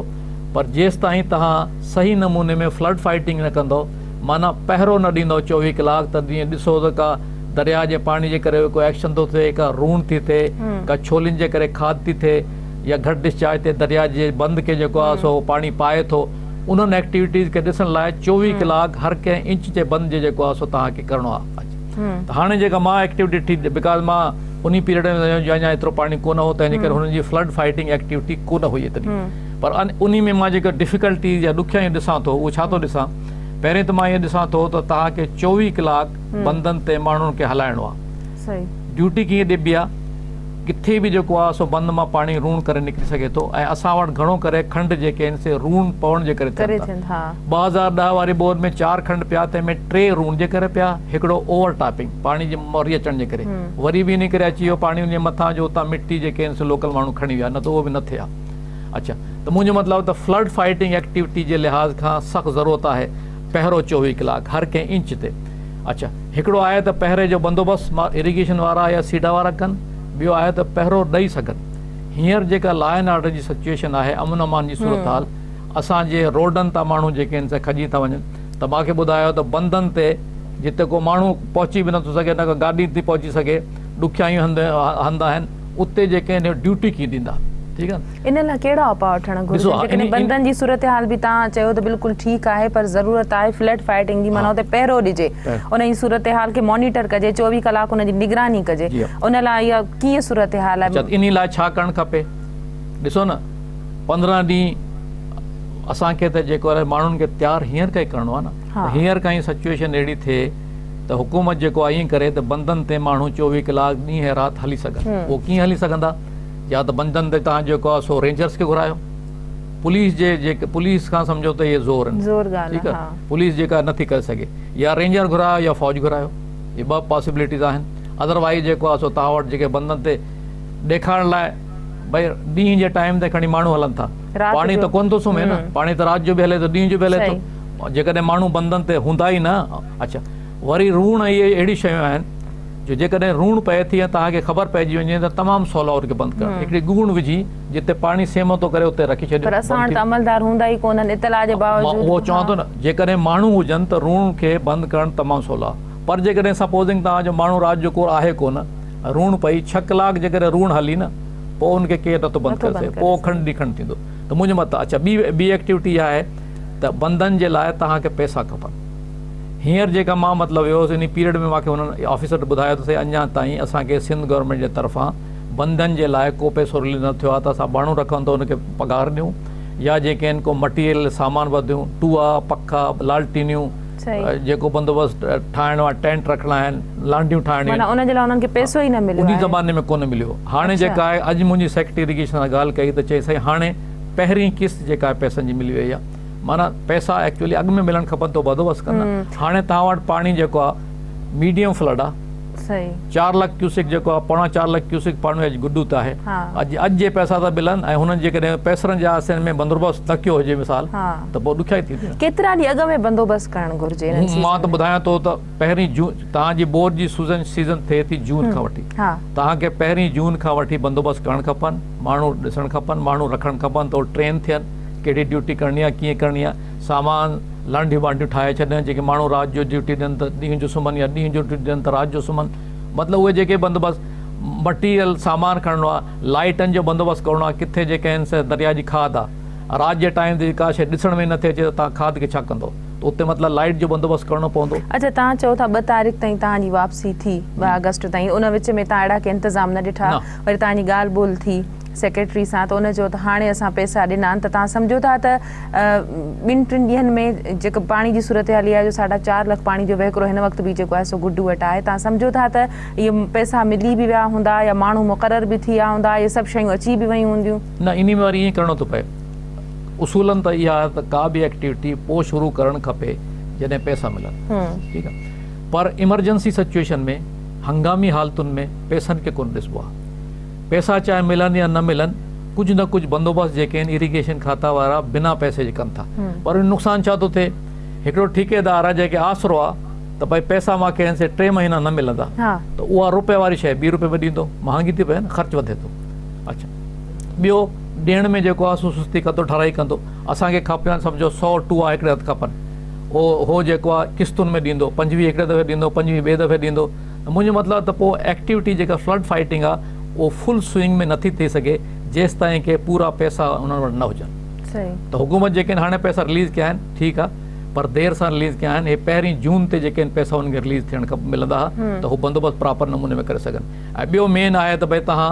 पर जेसि ताईं तव्हां सही नमूने में फ्लड फाइटिंग न कंदो, माना पहिरो न ॾींदो 24 कलाक, त जीअं ॾिसो त का दरिया जे पाणी जे करे कोई एक्शन थो थिए, का रूण थी थिए, का छोलिनि जे करे खाद थी थिए, या घटि डिस्चार्ज थिए, दरिया जे बंद खे जेको आहे सो पाणी पाए थो, उन्हनि एक्टिविटीज़ खे ॾिसण लाइ 24 कलाक हर कंहिं इंच जे बंद जे जेको आहे सो तव्हांखे करिणो आहे। त हाणे जेका मां एक्टिविटी थी, बिकॉज़ मां उन पीरियड में अञा एतिरो पाणी कोन हो, तंहिंजे करे हुननि जी फ्लड फाइटिंग एक्टिविटी कोन हुई एतिरी। पर उन में मां जेका डिफिकल्टीज़ या ॾुखियाई ॾिसां थो, उहो छा थो ॾिसां, पहिरें त मां इहो ॾिसां थो त तव्हांखे 24 कलाक बंदनि ते माण्हुनि खे हलाइणो आहे। ड्यूटी कीअं ॾिबी आहे, किथे बि जेको आहे सो बंद मां पाणी रूण करे निकिरी सघे थो, ऐं असां वटि घणो करे खंड जेके आहिनि से रूण पवण जे करे 2010 वारी बोर्ड में 4 खंड पिया, तंहिंमें 3 रूण जे करे पिया, हिकिड़ो ओवर टॉपिंग पाणी जे मरी अचण जे करे, वरी बि इन करे अची वियो पाणी उन मथां जो उतां मिट्टी जेके आहिनि से लोकल माण्हू खणी विया, न त उहो बि न थिया। अच्छा, त मुंहिंजो मतिलबु त फ्लड फाइटिंग एक्टिविटी जे लिहाज़ खां सख़्तु ज़रूरत आहे पहिरों 24 कलाक हर कंहिं इंच ते। अच्छा, हिकिड़ो आहे त पहिरें जो बंदोबस्तु इरिगेशन वारा या सीडा वारा कनि, ॿियो आहे त पहिरों ॾेई सघनि। हींअर जेका लॉ एंड ऑर्डर जी सिचुएशन आहे, अमन अमान जी सूरत हाल, असांजे रोडनि तां माण्हू जेके आहिनि से खजी था वञनि, त मूंखे ॿुधायो त बंदनि ते जिते को माण्हू पहुची बि नथो सघे, न को गाॾी थी पहुची सघे, ॾुखियायूं हंध आहिनि, उते जेके आहिनि ड्यूटी कीअं ॾींदा, ठीकु आहे। इन लाइ कहिड़ा उपाउ वठण घुरिजनि? बंदनि जी सूरत हाल बि तव्हां चयो त बिल्कुलु ठीकु आहे, पर ज़रूरत आहे फ्लड फाइटिंग जी, माना उते पहिरो ॾिजे, उन जी सूरत हाल खे मॉनिटर कजे, 24 कलाक उन जी निगरानी कजे, उन लाइ इहा कीअं सूरत हाल आहे? इन लाइ छा करणु खपे? ॾिसो न, 15 ॾींहं असांखे त जेको आहे माण्हुनि खे तयारु हींअर खां ई करिणो आहे न। हींअर खां ई सिचुएशन अहिड़ी थिए त हुकूमत जेको आहे ईअं करे त बंदनि ते माण्हू 24 कलाक ॾींहं ऐं राति हली सघनि। उहो कीअं हली सघंदा? या त बंदनि ते तव्हां जेको आहे सो रेंजर्स खे घुरायो, पुलिस जे जेके पुलिस खां सम्झो त इहे ज़ोर आहिनि, ठीकु आहे, पुलिस जेका नथी करे सघे, या रेंजर घुरायो या फ़ौज घुरायो, इहे 2 पॉसिबिलिटीज़ आहिनि। अदरवाइज़ जेको आहे सो तव्हां वटि जेके बंदनि ते ॾेखारण लाइ भई ॾींहं जे टाइम ते खणी माण्हू हलनि था, पाणी त कोन थो सुम्हे न, पाणी त राति जो बि हले थो, ॾींहं जो बि हले थो, जेकॾहिं माण्हू बंदनि ते हूंदा ई न। अच्छा, वरी रूण इहे अहिड़ी शयूं आहिनि जो जेकॾहिं रूण पए थी ऐं तव्हांखे ख़बर पइजी वञे त तमामु सवलो उनखे बंदि करणु, हिकिड़ी गुण विझी जिते पाणी सेम थो करे उते रखी छॾियो। उहो चवां थो न, जेकॾहिं माण्हू हुजनि त रूण खे बंदि करणु तमामु सवलो आहे। पर जेकॾहिं सपोज़िंग तव्हांजो माण्हू राति जो को आहे कोन, रूण पई 6 कलाक जेकॾहिं रूण हली न, पोइ उनखे केरु नथो बंदि करे सघे, पोइ खंड ॾींहुं खंड थींदो। त मुंहिंजो मतिलबु, अच्छा, ॿी एक्टिविटी आहे त बंदनि जे लाइ तव्हांखे पैसा खपनि। हींअर जेका मां मतिलबु वियो हुउसि इन पीरियड में मूंखे हुननि ऑफिसर ॿुधायो त अञा ताईं असांखे सिंध गवर्नमेंट जे तरफ़ां बंदनि जे लाइ को पैसो रिलीज़ न थियो आहे, त असां माण्हू रखूं त हुनखे पघार ॾियूं, या जेके आहिनि को मटीरियल सामान वधियूं, टूआ पखा लालटीनियूं, जेको बंदोबस्तु ठाहिणो आहे, टेंट रखणा आहिनि, लांडियूं ठाहिणियूं, उन ज़माने में कोन मिलियो। हाणे जेका आहे, अॼु मुंहिंजी सेक्रेटरी इरिगेशन सां ॻाल्हि कई त चई साईं हाणे पहिरीं किस्त जेका आहे पैसनि जी मिली वई आहे, माना पैसा एक्चुअली अॻु में मिलणु खपनि त बंदोबस्तु कंदा। हाणे तव्हां वटि पाणी जेको आहे मीडियम फ्लड आहे, 4 लाख क्यूसिक जेको आहे, 4.25 लाख क्यूसिक पाणी अॼु गुॾू त आहे, अॼु जे पैसा था मिलनि, ऐं हुननि जेकॾहिं पैसनि जे आसिन में बंदोबस्तु न कयो हुजे मिसाल, त पोइ ॾुखियाई थींदी। केतिरा ॾींहं अॻु में बंदोबस्तु करणु घुरिजे? मां त ॿुधायां थो त पहिरीं जून, तव्हांजी बोर्ड जी सीज़न थिए थी जून खां वठी, तव्हांखे पहिरीं जून खां वठी बंदोबस्तु करणु खपनि, माण्हू ॾिसणु खपनि, माण्हू रखणु खपनि, त उहो ट्रेन थियनि, कहिड़ी ड्यूटी करणी आहे, कीअं करणी आहे, सामान लांडियूं बांडियूं ठाहे छॾनि, जेके माण्हू राति जो ड्यूटी ॾियनि त ॾींहं जो सुम्हनि या ॾींहं जो ड्यूटी ॾियनि त राति जो सुम्हनि। मतिलबु उहे जेके बंदोबस्तु मटीरियल सामान खणणो आहे, लाइटनि जो बंदोबस्तु करिणो आहे, किथे जेके आहिनि से दरिया जी खाद आहे, राति जे टाइम ते का शइ ॾिसण में नथी अचे त तव्हां खाद खे छा कंदो, त उते मतिलबु लाइट जो बंदोबस्तु करिणो पवंदो। अच्छा, तव्हां चओ था 2 तारीख़ ताईं तव्हांजी वापसी थी, 2 अगस्त ताईं, उन विच में तव्हां अहिड़ा के इंतज़ाम न ॾिठा, वरी तव्हांजी ॻाल्हि ॿोल थी सेक्रेटरी सां, त उन चयो त हाणे असां पैसा ॾिना आहिनि, त तव्हां सम्झो था त 2-3 ॾींहंनि में जेको पाणी जी सूरत हाली आहे, जो 4.5 लख पाणी जो वहिकिरो हिन वक़्तु बि जेको आहे सो गुड्डू वटि आहे, तव्हां सम्झो था त इहे पैसा मिली बि विया हूंदा या माण्हू मुक़रर बि थी विया हूंदा, इहे सभु शयूं अची बि वियूं हूंदियूं? न, इन में वरी ईअं करिणो थो पए। उसूलन त इहा आहे त का बि एक्टिविटी पोइ शुरू करणु खपे जॾहिं पैसा मिलनि, ठीकु आहे, पर इमरजेंसी सिचुएशन में, हंगामी हालतुनि में पैसनि खे कोन ॾिसबो आहे। पैसा चाहे मिलनि या न मिलनि, कुझु न कुझु बंदोबस्तु जेके आहिनि इरिगेशन खाता वारा बिना पैसे जे कनि था, पर नुक़सानु छा थो थिए, हिकिड़ो ठेकेदार आहे जेके आसरो आहे त भई पैसा मूंखे आहिनि से 3 महीना न मिलंदा, त उहा रुपए वारी शइ 2 रुपए में ॾींदो, महांगी थी पए न, ख़र्चु वधे थो। अच्छा, ॿियो ॾियण में जेको आहे सुस्ती कंदो, ठराई कंदो, असांखे खपनि सम्झो 100 टूआ हिकिड़े हथु खपनि, हो जेको आहे किस्तुनि में ॾींदो, 25 हिकिड़े दफ़े ॾींदो, 25 ॿिए दफ़े ॾींदो। मुंहिंजो मतिलबु त पोइ एक्टिविटी जेका फ्लड फाइटिंग आहे उहो फुल स्विंग में नथी थी सघे जेसि ताईं के पूरा पैसा उन्हनि वटि न हुजनि। त हुकूमत जेके आहिनि हाणे पैसा रिलीज़ कया आहिनि, ठीकु आहे, पर देरि सां रिलीज़ कया आहिनि। हे 1 जून ते जेके आहिनि पैसा उनखे रिलीज़ थियणु मिलंदा, त हू बंदोबस्तु प्रॉपर नमूने में करे सघनि। ऐं ॿियो मेन आहे त भई तव्हां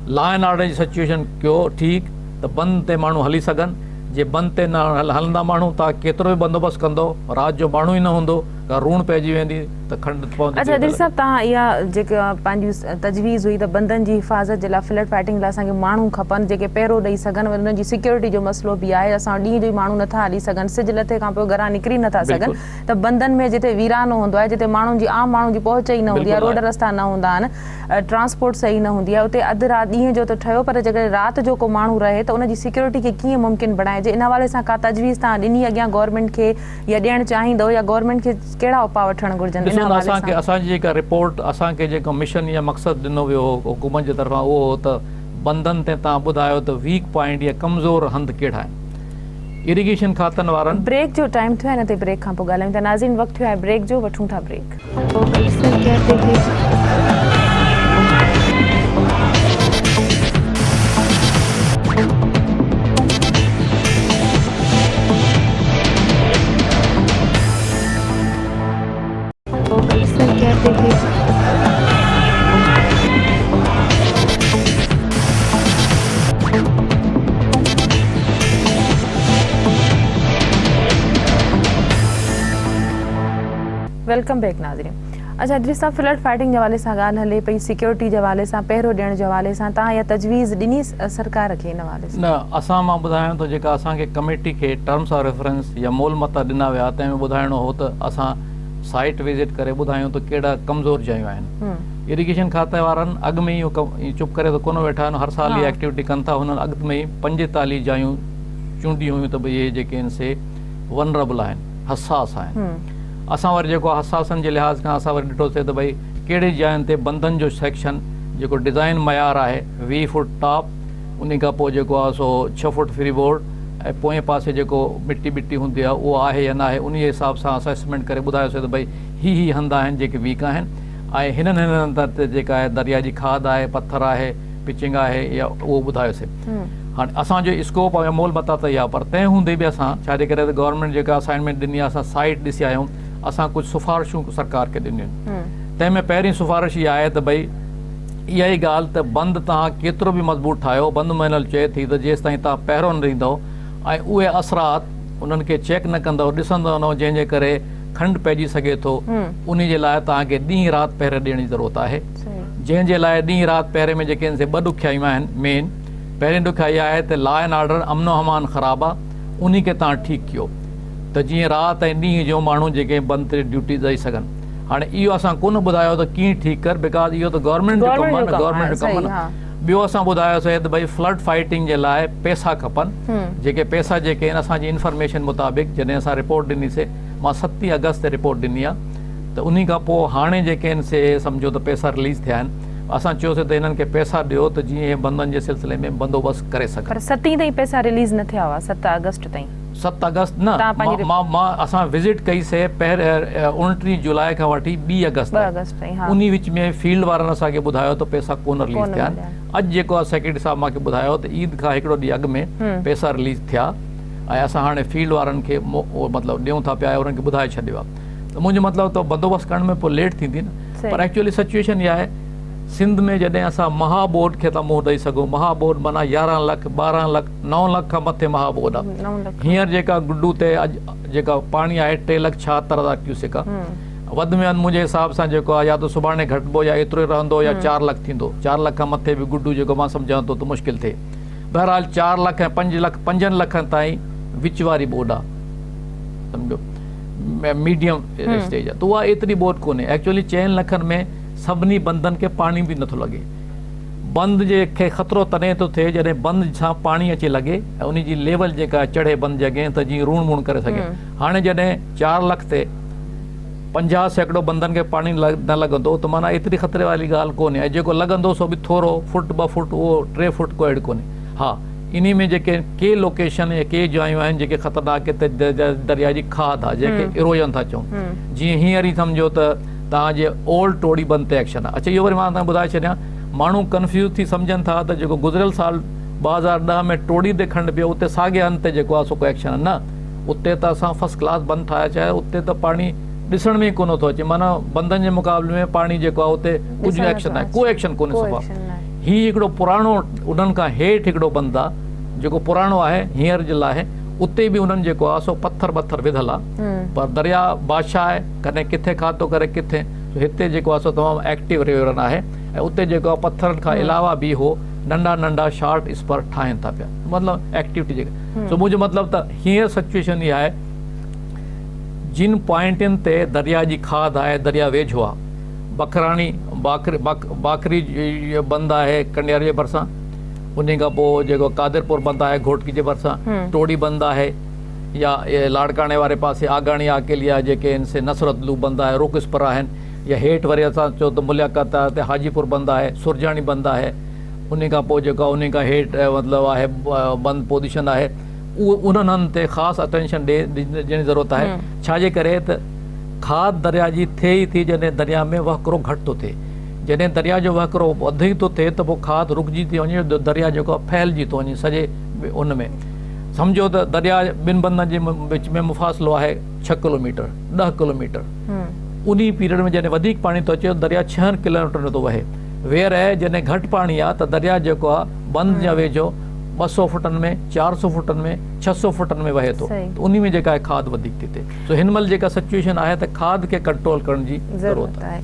लॉ एंड ऑर्डर जी सिचुएशन कयो ठीकु, त बंदि ते माण्हू हली सघनि। जे बंदि ते न हलंदा माण्हू, तव्हां केतिरो बि बंदोबस्तु कंदो, राति जो माण्हू ई न हूंदो, का रूण पइजी वेंदी त खंड पवंदी। अच्छा दिल साहब, तव्हां इहा जेका पंहिंजी तजवीज़ हुई त बंदनि जी हिफ़ाज़त जे लाइ, फ्लड फाइटिंग लाइ असांखे माण्हू खपनि जेके पहिरों ॾेई सघनि, उन्हनि जी सिक्योरिटी जो मसइलो बि आहे, असां ॾींहं जो माण्हू नथा हली सघनि, सिज लथे खां पोइ घरां निकिरी नथा सघनि, त बंदनि में जिते वीरानो हूंदो आहे, जिते माण्हुनि जी आम माण्हुनि जी पहुच ई न हूंदी आहे, रोड रस्ता न हूंदा आहिनि, ट्रांसपोर्ट सही न हूंदी आहे, उते अधु राति ॾींहं जो त ठहियो, पर जेकॾहिं राति जो को माण्हू रहे त उनजी सिक्योरिटी खे कीअं मुमकिन बणाइजे, इन हवाले सां का तजवीज़ तव्हां ॾिनी अॻियां गवर्नमेंट खे, या ॾियणु चाहींदो, या गवर्नमेंट खे कहिड़ा उपाउ वठणु घुरिजनि? असांजी जेका रिपोर्ट, असांखे जेको मिशन या मक़सदु ॾिनो वियो हो हुकूमत जे तरफ़ां, उहो हो त बंदनि ते तव्हां ॿुधायो त वीक पॉइंट या कमज़ोर हंधि कहिड़ा आहिनि। इरिगेशन खातनि वारनि ब्रेक जो टाइम थियो आहे, न ते ब्रेक खां पोइ ॻाल्हायूं था। नाज़रीन, वक़्तु थियो आहे ब्रेक जो, वठूं था ब्रेक। वेलकम बैक नाज़रीन। अच्छा इदरीस साहब, फ्लड फाइटिंग जे हवाले सां ॻाल्हि हले पई, सिक्योरिटी जे हवाले सां, पहिरों ॾियण जे हवाले सां, तव्हां इहा तजवीज़ ॾिनी सरकार खे इन हवाले सां? न, असां मां ॿुधायां थो, जेका असांखे कमेटी खे टर्म्स ऑफ रेफरेंस या मोल मता ॾिना विया, तंहिंमें ॿुधाइणो हो त असां साइट विज़िट करे ॿुधायूं त कहिड़ा कमज़ोर जायूं आहिनि। इरिगेशन खाते वारनि अॻु में ई चुप करे त कोन वेठा आहिनि, हर साल इहा एक्टिविटी कनि था। हुननि अॻु में ई 45 जायूं चूंडी हुयूं त भई इहे जेके आहिनि से वनरेबल आहिनि, हसास आहिनि। असां वरी जेको हसासनि जे लिहाज़ खां असां वरी ॾिठोसीं त भई कहिड़ी जायुनि ते बंदनि जो सेक्शन जेको डिज़ाइन मयार आहे 20 फुट टॉप, उन खां पोइ जेको आहे सो 6 फुट फ्री बोर्ड, ऐं पोएं पासे जेको मिटी हूंदी आहे उहो आहे या न आहे, उन हिसाब सां असेसमेंट करे ॿुधायोसीं त भई ही हंध आहिनि जेके वीक आहिनि, ऐं हिननि हंधनि ते जेका आहे दरिया जी खाद आहे, पथर आहे, पिचिंग आहे, या उहो ॿुधायोसीं। हाणे असांजो स्कोप ऐं मोल मता त इहा, पर तंहिं हूंदे बि असां छाजे करे त गवर्नमेंट जेका असाइनमेंट ॾिनी आहे, असां साइट ॾिसी आहियूं, असां कुझु सिफ़ारिशूं सरकार खे ॾिनियूं आहिनि। तंहिंमें पहिरीं सिफ़ारिश इहा आहे त भई इहा ई ॻाल्हि त बंदि तव्हां केतिरो बि मज़बूत ठाहियो, बंदि महिनल चए थी त जेसि ताईं तव्हां पहिरों न ॾींदव ऐं उहे असरात उन्हनि खे चेक न कंदव, ॾिसंदव न, जंहिंजे करे खंड पइजी सघे थो, उन जे लाइ तव्हांखे ॾींहुं राति पहिरें ॾियण जी ज़रूरत आहे। जंहिंजे लाइ ॾींहुं राति पहिरें में जेके आहिनि से 2 ॾुखियायूं आहिनि मेन। पहिरीं ॾुखियाई आहे त लॉ एंड ऑर्डर, अमनो अमान ख़राबु आहे, उन खे तव्हां ठीकु कयो त जीअं राति ऐं ॾींहं जो माण्हू जेके बंदि ते ड्यूटी ॾेई सघनि। हाणे इहो असां कोन ॿुधायो त कीअं ठीकु कर, बिकॉज़ इहो त गवर्नमेंट जो कमु आहे न, गवर्नमेंट जो कमु आहे। ॿियो असां ॿुधायोसीं त भई फ्लड फाइटिंग जे लाइ पैसा खपनि, जेके पैसा जेके आहिनि असांजी इंफॉर्मेशन मुताबिक़ जॾहिं असां रिपोर्ट ॾिनीसीं, मां 7 अगस्त ते रिपोर्ट ॾिनी आहे, त उन खां पोइ हाणे जेके आहिनि से सम्झो त पैसा रिलीज़ थिया आहिनि। असां चयोसीं त हिननि खे पैसा ॾियो त जीअं हे बंदनि जे सिलसिले में बंदोबस्तु करे सघनि। पर 7 ताईं पैसा रिलीज़ न थिया हुआ, 7 अगस्त ताईं। 7 अगस्त न असां विज़िट कईसीं 29 जुलाई खां वठी 2 अगस्त उन विच में फील्ड वारनि असांखे ॿुधायो त पैसा कोन रिलीज़ थिया आहिनि। अॼु जेको आहे सेक्रेटरी साहब मूंखे ॿुधायो त ईद खां हिकिड़ो ॾींहुं अॻु में पैसा रिलीज़ थिया ऐं असां हाणे फील्ड वारनि खे मतिलबु ॾियूं था पिया उन्हनि खे ॿुधाए छॾियो आहे। त मुंहिंजो मतिलबु त बंदोबस्तु करण में पोइ लेट थींदी न, पर एक्चुअली सिचुएशन इहा आहे सिंध में जॾहिं असां महाबोर्ड खे था मुंहुं ॾेई सघूं, महाबोर्ड माना 11 लख 12 लख 9 लख खां मथे महाबोर्ड आहे। हींअर जेका गुड्डू ते अॼु जेका पाणी आहे 3,76,000 क्यूसेक आहे। वधि में वधि मुंहिंजे हिसाब सां जेको आहे या त सुभाणे घटिबो या एतिरो ई रहंदो या 4 लख थींदो। 4 लख खां मथे बि गुड्डू जेको मां सम्झां थो त मुश्किल थिए। बहरहाल 4 लख ऐं 5 लख 5 लखनि ताईं विच वारी बोर्ड आहे, सम्झो मीडियम स्टेज आहे, त उहा एतिरी बोर्ड कोन्हे। एक्चुअली 4 लखनि में सभिनी बंदनि खे पाणी बि नथो लॻे। बंद जे खे ख़तरो तॾहिं थो थिए जॾहिं बंद सां पाणी अचे लॻे ऐं उन जी लेवल जेका चढ़े बंद जॻह त जीअं रूण वूण करे सघे। हाणे जॾहिं 4 लख ते 50% बंदनि खे पाणी न लॻंदो त माना एतिरी ख़तरे वारी ॻाल्हि कोन्हे। ऐं जेको लॻंदो सो बि थोरो फुट 2 फुट उहो 3 फुट कोई अहिड़ो कोन्हे। हा, इन में जेके के लोकेशन या के जायूं आहिनि जेके ख़तरनाक हिते दरिया जी खाद आहे जेके इरोजन था चऊं, जीअं हींअर ई सम्झो त तव्हांजे ओल्ड टोड़ी बंद ते एक्शन आहे। अच्छा, इहो वरी मां तव्हांखे ॿुधाए छॾियां, माण्हू कंफ्यूज़ थी सम्झनि था त जेको गुज़िरियल साल 2010 में टोड़ी ते खंड पियो उते साॻे हंध ते जेको आहे सो कोई एक्शन न, उते त असां फर्स्ट क्लास बंद ठाहिया चाहे उते त पाणी ॾिसण में ई कोन थो अचे। माना बंदनि जे मुक़ाबले में पाणी जेको आहे उते कुझु एक्शन आहे, को एक्शन कोन्हे सफ़ा। हीउ हिकिड़ो पुराणो उन्हनि खां हेठि हिकिड़ो बंदि आहे जेको पुराणो आहे हींअर जे लाइ, उते बि उन्हनि जेको आहे सो पत्थर विधल आहे, पर दरिया बादशाह आहे, कॾहिं किथे खां थो करे किथे। हिते जेको आहे सो तमामु एक्टिव रिवर आहे ऐं उते जेको आहे पत्थरनि खां अलावा बि हो नंढा नंढा शॉर्ट स्पर ठाहिनि था पिया, मतिलबु एक्टिविटी जेका। सो मुंहिंजो मतिलबु त हींअर सिचुएशन इहा आहे, जिन पॉइंटनि ते दरिया जी खाद आहे, दरिया वेझो आहे, बखराणी बाखरी बंदि आहे कंडियार जे भरिसां, उन खां पोइ जेको कादिरपुर बंदि आहे घोटकी जे भरिसां, टोड़ी बंदि आहे, या लाड़काणे वारे पासे आगाणी आकेलिया जेके आहिनि से नसरतलू बंदि आहे, रुकस्पर आहिनि, या हेठि वरी असां चओ त मुलियाकत आहे त हाजीपुर बंदि आहे, सुरजाणी बंदि आहे, उन खां पोइ जेको उन खां हेठि मतिलबु आहे बंदि पोज़ीशन आहे, उहो उन्हनि हंधि ते ख़ासि अटेंशन ॾियण जी ज़रूरत आहे। छाजे करे त खाद दरिया जी थिए ई थी जॾहिं दरिया में वहकिरो घटि थो थिए। जॾहिं दरिया जो वहकिरो वधीक थो थिए त पोइ खाद रुकिजी थी वञे, दरिया जेको आहे फैलिजी थो वञे सॼे उन में। सम्झो त दरिया ॿिनि बंदनि जे विच में मुफ़ासिलो आहे 6 किलोमीटर 10 किलोमीटर। उन पीरियड में जॾहिं वधीक पाणी थो अचे दरिया 6 किलोमीटर में थो वहे। वेर आहे जॾहिं घटि पाणी आहे त दरिया जेको आहे बंदि जा वेझो 200 फुटनि में 400 फुटनि में 600 फुटनि में वहे थो, त उन में जेका आहे खाद वधीक थी थिए। सो हिन महिल जेका सिचुएशन आहे त खाद खे कंट्रोल करण जी ज़रूरत आहे।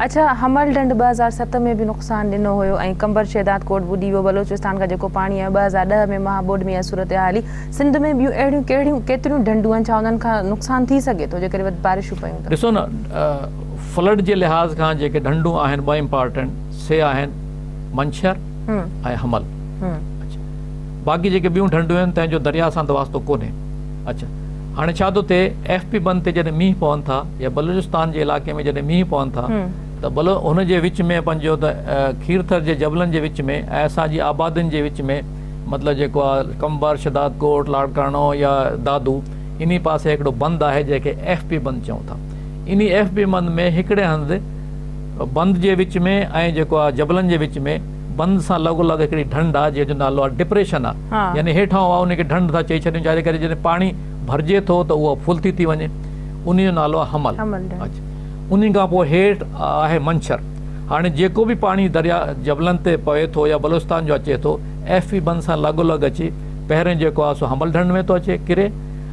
अच्छा, हमल ढंढ 2007 में बि नुक़सानु ॾिनो हुयो ऐं कंबर शहदाद कोट ॿुॾी वियो, बलोचिस्तान खां जेको पाणी आहे 2010 में महाबोड में सूरत हाली। सिंध में ॿियूं अहिड़ियूं केतिरियूं ढंढूं आहिनि, छा उन्हनि खां नुक़सानु थी सघे थो जेकॾहिं वधि बारिशूं पयूं त? ॾिसो न, फ्लड जे लिहाज़ खां जेके ढंढूं आहिनि ॿ इम्पॉर्टेंट से आहिनि मंछर ऐं हमल। बाक़ी जेके ॿियूं ढंढूं आहिनि तंहिंजो दरिया सां त वास्तो कोन्हे। अच्छा, हाणे छा थो थिए, FP बंदि ते जॾहिं मींहुं पवनि था या बलूचिस्तान जे इलाइक़े में जॾहिं मींहुं पवनि था त हुन जे विच में पंहिंजो त खीरथर जे जबलनि जे विच में ऐं असांजी आबादियुनि जे विच में, मतिलबु जेको आहे कंबर शहदाद कोट लाड़काणो या दादू, इन पासे हिकिड़ो बंदि आहे जंहिंखे FP बंदि चऊं था। इन FP बंदि में हिकिड़े हंधि बंदि जे विच में ऐं जेको आहे जबलनि जे विच में बंदि सां लॻोलॻि हिकिड़ी ढंढ आहे जंहिंजो नालो आहे डिप्रेशन आहे, यानी हेठां आहे उनखे ढंढ था चई छॾियूं, छाजे करे जॾहिं पाणी भरिजे थो त उहो फुल थी वञे, उनजो नालो आहे हमल। अच्छा, उन खां पोइ हेठि आहे मंछर। हाणे जेको बि पाणी दरिया जबलनि ते पवे थो या बलूचिस्तान जो अचे थो, FP बंदि सां लॻोलॻि अची पहिरियों जेको आहे सो हमल ढंढ में थो अचे किरे,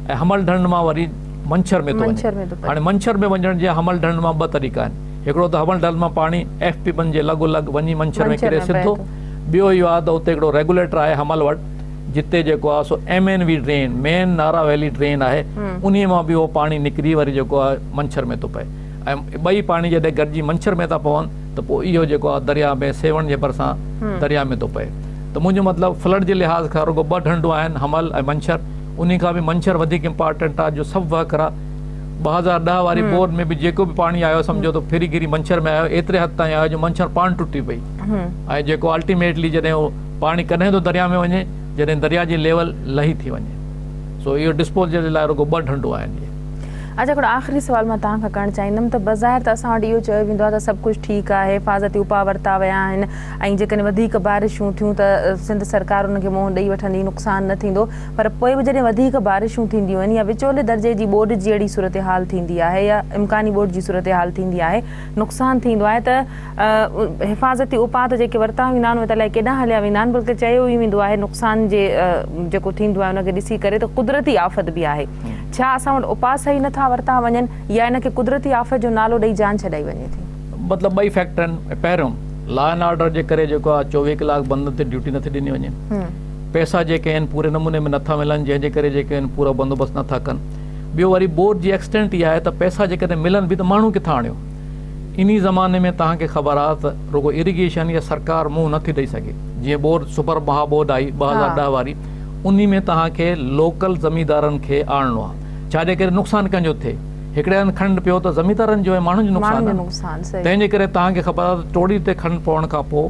ऐं हमल ढंढ मां वरी मंछर में थो वञे। हाणे मंछर में वञण जे हमल ढंढ मां 2 तरीक़ा आहिनि। हिकिड़ो त हमल ढंढ मां पाणी FP बंदि जे लॻोलॻि वञी मंछर में किरे सिधो। ॿियो इहो आहे त उते हिकिड़ो रेगुलेटर आहे हमल वटि, जिते जेको आहे सो MNV ड्रेन, मेन नारा वैली ड्रेन आहे, उन मां बि उहो पाणी निकिरी वरी जेको आहे मंछर में थो पए। ऐं ॿई पाणी जॾहिं गॾिजी मंछर में था पवनि त पोइ इहो जेको आहे दरिया में सेवण जे भरिसां दरिया में थो पए। त मुंहिंजो मतिलबु फ्लड जे लिहाज़ खां रुगो 2 ढंढूं आहिनि, हमल ऐं मंछर। उन खां बि मंछर वधीक इम्पॉर्टेंट आहे, जो सभु वहकर आहे। 2010 वारी बोर में बि जेको बि पाणी आयो सम्झो त फिरी गिरी मंछर में आयो, एतिरे हद ताईं आयो जो मंछर पाण टुटी पई। ऐं जेको अल्टीमेटली जॾहिं उहो पाणी कॾहिं थो दरिया में वञे जॾहिं दरिया जी लेवल लही थी वञे। सो इहो डिस्पोजल जे लाइ रुगो 2 ढंढूं आहिनि। अच्छा, हिकिड़ो आख़िरी सुवाल मां तव्हांखां करणु चाहींदमि त बज़ाहिर त असां वटि इहो चयो वेंदो आहे त सभु कुझु ठीकु आहे, हिफ़ाज़ती उपाउ वरिता विया आहिनि ऐं जेकॾहिं वधीक बारिशूं थियूं त सिंध सरकार उनखे मुंहुं ॾेई वठंदी, नुक़सानु न थींदो। पर पोइ बि जॾहिं वधीक बारिशूं थींदियूं आहिनि या विचोले दर्जे जी ॿोॾि जी अहिड़ी सूरत हाल थींदी आहे या इम्कानी ॿोॾि जी सूरत हाल थींदी आहे, नुक़सानु थींदो आहे त हिफ़ाज़ती उपाउ त जेके वरिता वेंदा आहिनि उहे त अलाए केॾांहुं हलिया वेंदा आहिनि, बल्कि चयो ई वेंदो आहे नुक़सान जे जेको थींदो आहे उनखे ॾिसी करे त कुदरती आफ़त बि आहे। छा असां वटि उपाउ सही नथा वरिता वञनि या इनखे कुदरती आफ़त जो नालो ॾेई जान छॾाई वञे थी? मतिलबु 2 फैक्टर आहिनि। पहिरियों लॉ एंड ऑर्डर जे करे जेको आहे 24 कलाक बंदि ते ड्यूटी नथी ॾिनी वञे, पैसा जेके आहिनि पूरे नमूने में नथा मिलनि जंहिंजे करे जेके आहिनि पूरो बंदोबस्तु नथा कनि। ॿियो वरी बोर्ड जी एक्सटेंट इहा आहे त पैसा जेकॾहिं मिलनि बि त माण्हू किथां आणियो। इन ज़माने में तव्हांखे ख़बर आहे त रुगो इरिगेशन या सरकार मुंहुं नथी ॾेई सघे। जीअं बोर्ड सुपर महा बोर्ड आई 2010 वारी, उन में तव्हांखे लोकल ज़मींदारनि खे आणणो आहे, छाजे करे नुक़सानु कंहिंजो थिए। हिकिड़े हंधि खंड पियो त ज़मींदारनि जो ऐं माण्हुनि जो नुक़सानु, तंहिंजे करे तव्हांखे ख़बर आहे त टोड़ी ते खंड पवण खां पोइ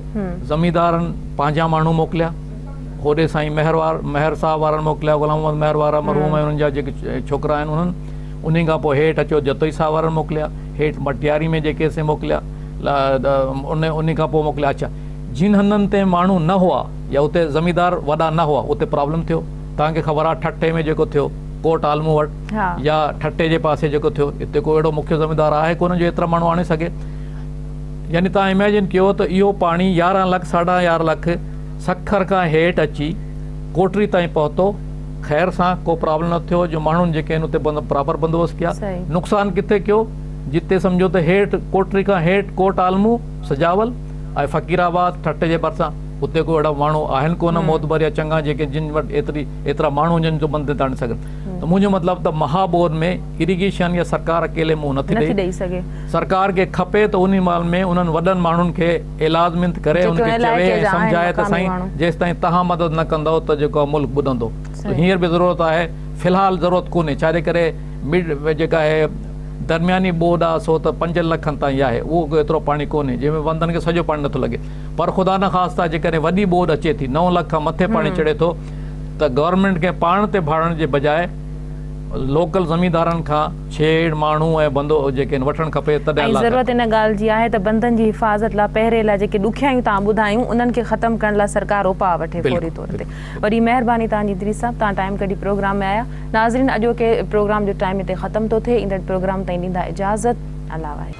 ज़मींदारनि पंहिंजा माण्हू मोकिलिया, होॾे साईं महर साहब वारनि मोकिलिया, ग़ुलाम मोहम्मद महर वारा मरहूम ऐं उन्हनि जा जेके छोकिरा आहिनि उन्हनि, उन खां पोइ हेठि अचो जतोई साहब वारनि मोकिलिया, हेठि मटियारी में जेके से मोकिलिया, उन खां पोइ मोकिलिया। अच्छा, जिन हंधनि ते माण्हू न हुआ या उते ज़मींदार वॾा न हुआ उते प्रॉब्लम थियो। तव्हांखे ख़बर आहे ठट्टे में जेको थियो कोट आलमू वटि या ठट्टे जे पासे जेको थियो, हिते को अहिड़ो मुख्य ज़मींदार आहे कोन जो एतिरा माण्हू आणे सघे। यानी तव्हां इमेजिन कयो त इहो पाणी 11 लख 11.5 लख सखर खां हेठि अची कोटरी ताईं पहुतो, ख़ैर सां को प्रॉब्लम न थियो जो माण्हुनि जेके आहिनि उते प्रॉपर बंदोबस्तु कया। नुक़सानु किथे कयो? जिते सम्झो त हेठि कोटरी खां हेठि कोट आलमू सजावल ऐं फ़कीराबाद ठट्टे जे भरिसां उते को अहिड़ा माण्हू आहिनि कोन मोतबर या चङा जेके जिन वटि एतिरा माण्हू हुजनि जो बंदि था आणे सघनि। त मुंहिंजो मतिलबु त महाबोर में इरिगेशन या सरकार अकेले मुंहुं नथी ॾेई सघे। सरकार खे खपे त उन महिल में उन्हनि वॾनि माण्हुनि खे इलाज़मिंत करे उनखे चवे सम्झाए त साईं जेसि ताईं तव्हां मदद न कंदव त जेको मुल्क ॿुधंदो। हींअर बि ज़रूरत आहे, फ़िलहाल ज़रूरत कोन्हे, छाजे करे जेका आहे दरमियानी बोर्ड आहे सो त 5 लखनि ताईं आहे, उहो एतिरो पाणी कोन्हे जंहिंमें वंदनि खे सॼो पाणी नथो लॻे। पर ख़ुदा न ख़ास्ता जेकॾहिं वॾी बोर्ड अचे थी 9 लख खां मथे पाणी चढ़े थो त गवर्नमेंट खे पाण ते भाड़ण जे बजाए लोकल ज़मींदारनि खां छेड़ माण्हू ऐं बंदो जेके आहिनि वठणु खपे। तॾहिं ज़रूरत इन ॻाल्हि जी आहे त बंदनि जी हिफ़ाज़त लाइ पहिरें लाइ जेके ॾुखियायूं तव्हां ॿुधायूं उन्हनि खे ख़तमु करण लाइ सरकार उपाउ वठे फौरी तौर ते। वरी महिरबानी तव्हांजी इदरीस साहब, तव्हां टाइम कढी प्रोग्राम में आया। नाज़रीन, अॼोके प्रोग्राम जो टाइम हिते ख़तमु थो थिए। ईंदड़ प्रोग्राम ताईं ॾींदा इजाज़त। अलाह वाहे।